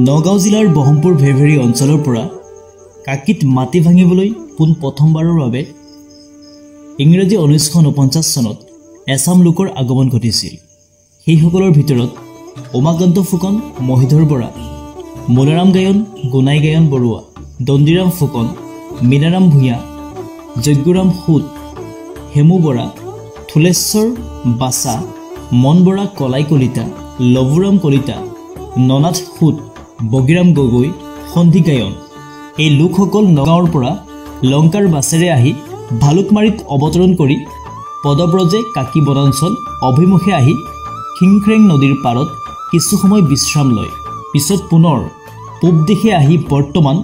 নগাঁও জিলাৰ বহমপুৰ ভেভেৰী অঞ্চলৰ পৰা কাকিত মাটি ভাঙিবলৈ পোন প্ৰথমবাৰৰ বাবে ইংৰাজী 1949 চনত এছাম লোকৰ আগমন ঘটিছিল। সেইসকলৰ ভিতৰত উমাকান্ত ফুকন, মহিধৰ বৰা, মূলাৰাম গায়ন, গুণাই গায়ন বৰুৱা, দণ্ডিৰাম ফুকন, মীনাৰাম ভূঞা, যজ্ঞৰাম সুত, হেমু বৰা, থুলেশ্বৰ বাছা, মন বৰা কলাই কলিতা, লবুৰাম কলিতা, ননাথ সুত, বগীৰাম গগৈ, সন্ধি গায়ন। এই লোকসকল নগাঁৱৰ পৰা লংকাৰ বাছেৰে আহি ভালুকমাৰীত অৱতৰণ কৰি পদব্ৰজে কাকি বনাঞ্চল অভিমুখে আহি খিংখ্ৰেং নদীৰ পাৰত কিছু সময় বিশ্ৰাম লয়। পিছত পুনৰ পূব দিশে আহি বৰ্তমান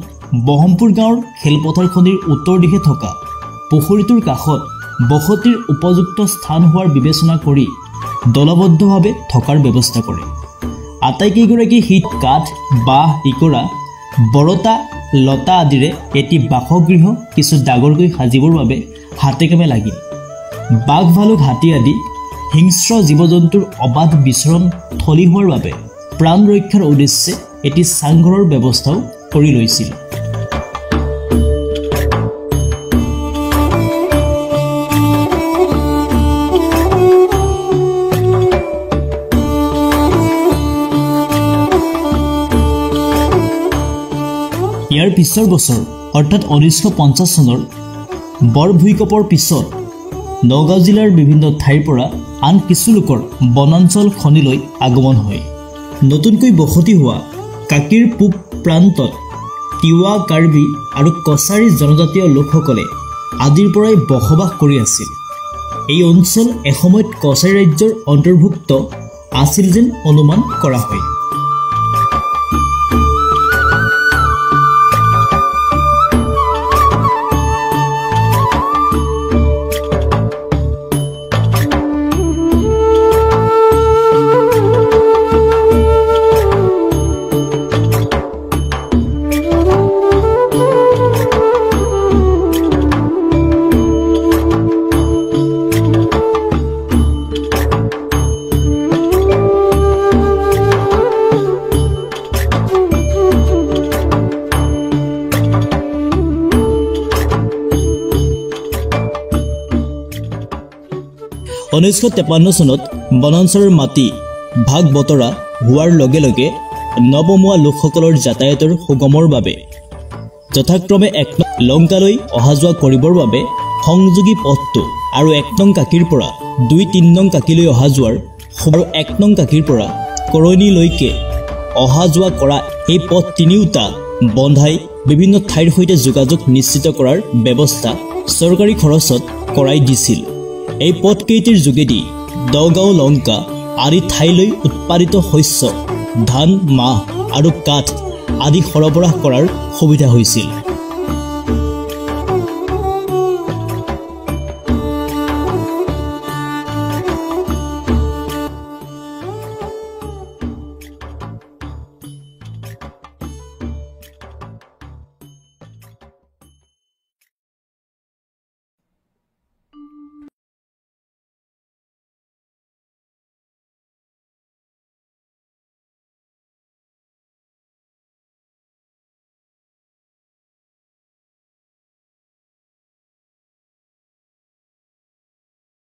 বহমপুৰ গাঁৱৰ খেলপথাৰখনিৰ উত্তৰ দিশে থকা পুখুৰীটোৰ কাষত বসতিৰ উপযুক্ত স্থান হোৱাৰ বিবেচনা কৰি দলবদ্ধভাৱে থকাৰ ব্যৱস্থা কৰে। আটাইকেইগৰাকী হিত কাঠ, বাঁহ, ইকৰা, বৰতা, লতা আদিৰে এটি বাসগৃহ কিছু ডাঙৰকৈ সাজিবৰ বাবে হাতে কামে লাগিল। বাঘ, ভালুক, হাতী আদি হিংস্ৰ জীৱ জন্তুৰ অবাধ বিচৰণ থলী হোৱাৰ বাবে প্ৰাণ ৰক্ষাৰ উদ্দেশ্যে এটি চাংঘৰৰ ব্যৱস্থাও কৰি লৈছিল। ইয়াৰ পিছৰ বছৰ অৰ্থাৎ 1950 চনৰ বৰ ভূঁইকঁপৰ পিছত নগাঁও জিলাৰ বিভিন্ন ঠাইৰ পৰা আন কিছু লোকৰ বনাঞ্চল খনিলৈ আগমন হয়। নতুনকৈ বসতি হোৱা কাকিৰ পূব প্ৰান্তত তিৱা, কাৰ্বি আৰু কছাৰী জনজাতীয় লোকসকলে আদিৰ পৰাই বসবাস কৰি আছিল। এই অঞ্চল এসময়ত কছাৰী ৰাজ্যৰ অন্তৰ্ভুক্ত আছিল যেন অনুমান কৰা হয়। « 1953 চনত বনাঞ্চলৰ মাটি ভাগ বতৰা হোৱাৰ লগে লগে নবমোৱা লোকসকলৰ যাতায়াতৰ সুগমৰ বাবে যথাক্ৰমে 1 নং লংকালৈ অহা যোৱা কৰিবৰ বাবে সংযোগী পথটো আৰু 1 নং কাকিৰ পৰা 2-3 নং কাকিলৈ অহা যোৱাৰ আৰু 1 নং কাকিৰ পৰা কৰৈনীলৈকে অহা যোৱা কৰা এই পথ তিনিওটা বন্ধাই বিভিন্ন ঠাইৰ সৈতে যোগাযোগ নিশ্চিত কৰাৰ ব্যৱস্থা চৰকাৰী খৰচত কৰাই দিছিল। এই পথকেইটিৰ যোগেদি দগাঁও, লংকা আদি ঠাইলৈ উৎপাদিত শস্য, ধান, মাহ আৰু কাঠ আদি সৰবৰাহ কৰাৰ সুবিধা হৈছিল।